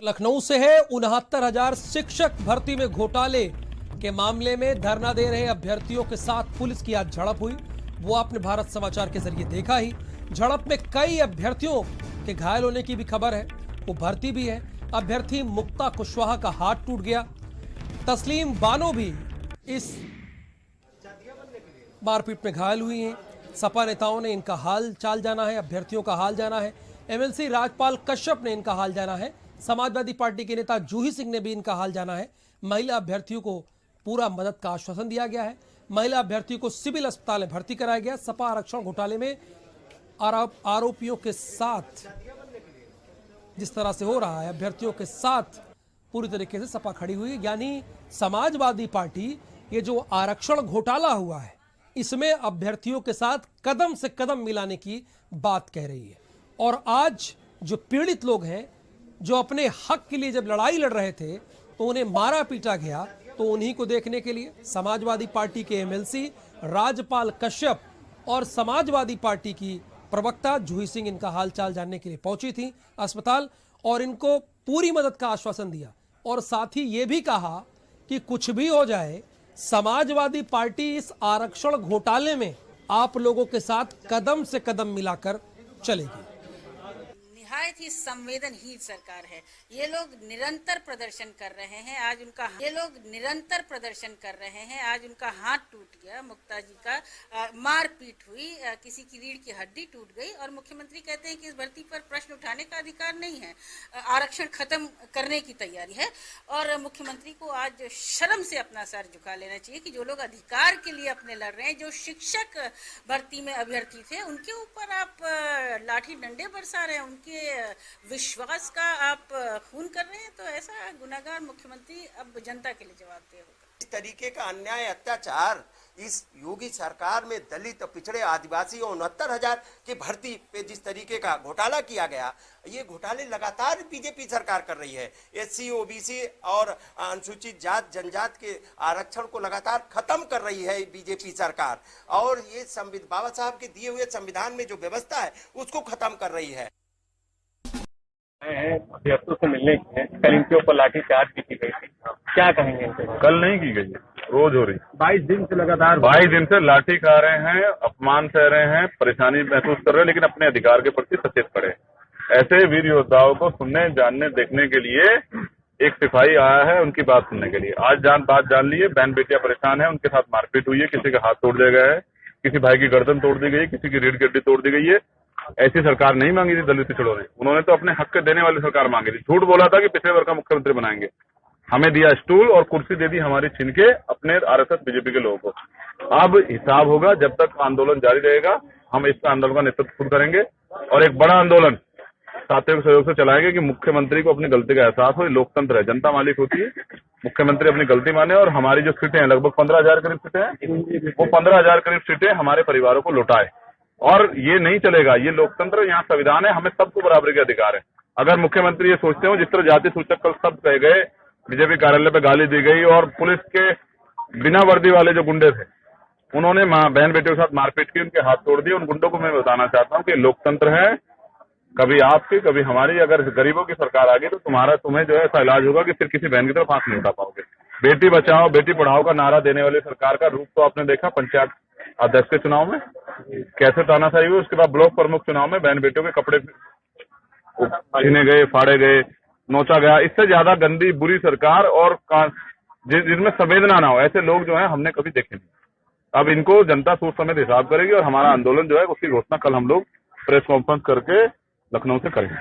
लखनऊ से है। 69,000 शिक्षक भर्ती में घोटाले के मामले में धरना दे रहे अभ्यर्थियों के साथ पुलिस की आज झड़प हुई। वो आपने भारत समाचार के जरिए देखा ही। झड़प में कई अभ्यर्थियों के घायल होने की भी खबर है। वो भर्ती भी है। अभ्यर्थी मुक्ता कुशवाहा का हाथ टूट गया। तस्लीम बानो भी इस मारपीट में घायल हुई हैं। सपा नेताओं ने इनका हाल चाल जाना है, अभ्यर्थियों का हाल जाना है। एमएलसी राजपाल कश्यप ने इनका हाल जाना है। समाजवादी पार्टी के नेता जूही सिंह ने भी इनका हाल जाना है। महिला अभ्यर्थियों को पूरा मदद का आश्वासन दिया गया है। महिला अभ्यर्थियों को सिविल अस्पताल में भर्ती कराया गया। सपा आरक्षण घोटाले में आरोपियों के साथ जिस तरह से हो रहा है, अभ्यर्थियों के साथ पूरी तरीके से सपा खड़ी हुई। यानी समाजवादी पार्टी ये जो आरक्षण घोटाला हुआ है, इसमें अभ्यर्थियों के साथ कदम से कदम मिलाने की बात कह रही है। और आज जो पीड़ित लोग हैं, जो अपने हक के लिए जब लड़ाई लड़ रहे थे तो उन्हें मारा पीटा गया, तो उन्हीं को देखने के लिए समाजवादी पार्टी के एमएलसी राजपाल कश्यप और समाजवादी पार्टी की प्रवक्ता जूही सिंह इनका हालचाल जानने के लिए पहुंची थी अस्पताल और इनको पूरी मदद का आश्वासन दिया। और साथ ही ये भी कहा कि कुछ भी हो जाए, समाजवादी पार्टी इस आरक्षण घोटाले में आप लोगों के साथ कदम से कदम मिलाकर चलेगी। निहायत ही संवेदनहीन सरकार है। ये लोग निरंतर प्रदर्शन कर रहे हैं। आज उनका हाथ टूट गया। मुक्ता जी का मारपीट हुई, किसी की रीढ़ की हड्डी टूट गई और मुख्यमंत्री कहते हैं कि इस भर्ती पर प्रश्न उठाने का अधिकार नहीं है, आरक्षण खत्म करने की तैयारी है। और मुख्यमंत्री को आज शर्म से अपना सर झुका लेना चाहिए कि जो लोग अधिकार के लिए अपने लड़ रहे हैं, जो शिक्षक भर्ती में अभ्यर्थी थे, उनके ऊपर आप लाठी डंडे बरसा रहे हैं, उनके विश्वास का आप खून कर रहे हैं। तो ऐसा गुनाहगार मुख्यमंत्री अब जनता के लिए जवाबदेह होगा। इस तरीके का अन्याय, अत्याचार इस योगी सरकार में दलित, पिछड़े, आदिवासी और 69,000 की भर्ती पे जिस तरीके का घोटाला किया गया, ये घोटाले लगातार बीजेपी सरकार कर रही है। एससी, ओबीसी और अनुसूचित जात जनजात के आरक्षण को लगातार खत्म कर रही है बीजेपी सरकार। और ये बाबा साहब के दिए हुए संविधान में जो व्यवस्था है उसको खत्म कर रही है। अभ्यर्थियों से मिलने की है, कल इनके ऊपर लाठीचार्ज भी की गई थी, क्या कहेंगे इनके? कल नहीं की गई है, रोज हो रही। 22 दिन से लगातार 22 दिन से लाठी खा रहे हैं, अपमान सह रहे हैं, परेशानी महसूस कर रहे हैं, लेकिन अपने अधिकार के प्रति सचेत खड़े। ऐसे वीर योद्धाओं को सुनने, जानने, देखने के लिए एक सिपाही आया है, उनकी बात सुनने के लिए। आज बात जान ली है। बहन बेटियां परेशान है, उनके साथ मारपीट हुई है, किसी का हाथ तोड़ दिया गया है, किसी भाई की गर्दन तोड़ दी गई है, किसी की रीढ़ की हड्डी तोड़ दी गई है। ऐसी सरकार नहीं मांगी थी दलित पिछड़ों ने, उन्होंने तो अपने हक देने वाली सरकार मांगी थी। झूठ बोला था कि पिछड़े वर्ग का मुख्यमंत्री बनाएंगे, हमें दिया स्टूल और कुर्सी दे दी हमारी छीन के अपने आरएसएस बीजेपी के लोगों को। अब हिसाब होगा, जब तक आंदोलन जारी रहेगा हम इस आंदोलन का नेतृत्व खुद करेंगे और एक बड़ा आंदोलन साथियों के सहयोग से चलाएंगे कि मुख्यमंत्री को अपनी गलती का एहसास हो। लोकतंत्र है, जनता मालिक होती है, मुख्यमंत्री अपनी गलती माने और हमारी जो सीटें हैं, लगभग 15,000 करीब सीटें हैं, वो 15,000 करीब सीटें हमारे परिवारों को लौटाए। और ये नहीं चलेगा, ये लोकतंत्र, यहाँ संविधान है, हमें सबको बराबरी के अधिकार है। अगर मुख्यमंत्री ये सोचते हो जिस तरह जाति सूचक कल सब कहे गए, बीजेपी कार्यालय पे गाली दी गई और पुलिस के बिना वर्दी वाले जो गुंडे थे उन्होंने बहन बेटियों के साथ मारपीट की, उनके हाथ तोड़ दिए, उन गुंडों को मैं बताना चाहता हूँ कि लोकतंत्र है, कभी आपकी कभी हमारी। अगर गरीबों की सरकार आ गई तो तुम्हें जो है ऐसा इलाज होगा कि फिर किसी बहन की तरफ हाथ नहीं उठा पाओगे। बेटी बचाओ बेटी पढ़ाओ का नारा देने वाली सरकार का रूप तो आपने देखा पंचायत अध्यक्ष के चुनाव में कैसे तानाशाही हुई। उसके बाद ब्लॉक प्रमुख चुनाव में बहन बेटियों के कपड़े छीने गए, फाड़े गए, नोचा गया। इससे ज्यादा गंदी बुरी सरकार और जिसमें संवेदना ना हो, ऐसे लोग जो है हमने कभी देखे नहीं। अब इनको जनता सोच समेत हिसाब करेगी और हमारा आंदोलन जो है उसकी घोषणा कल हम लोग प्रेस कॉन्फ्रेंस करके लखनऊ से करेंगे।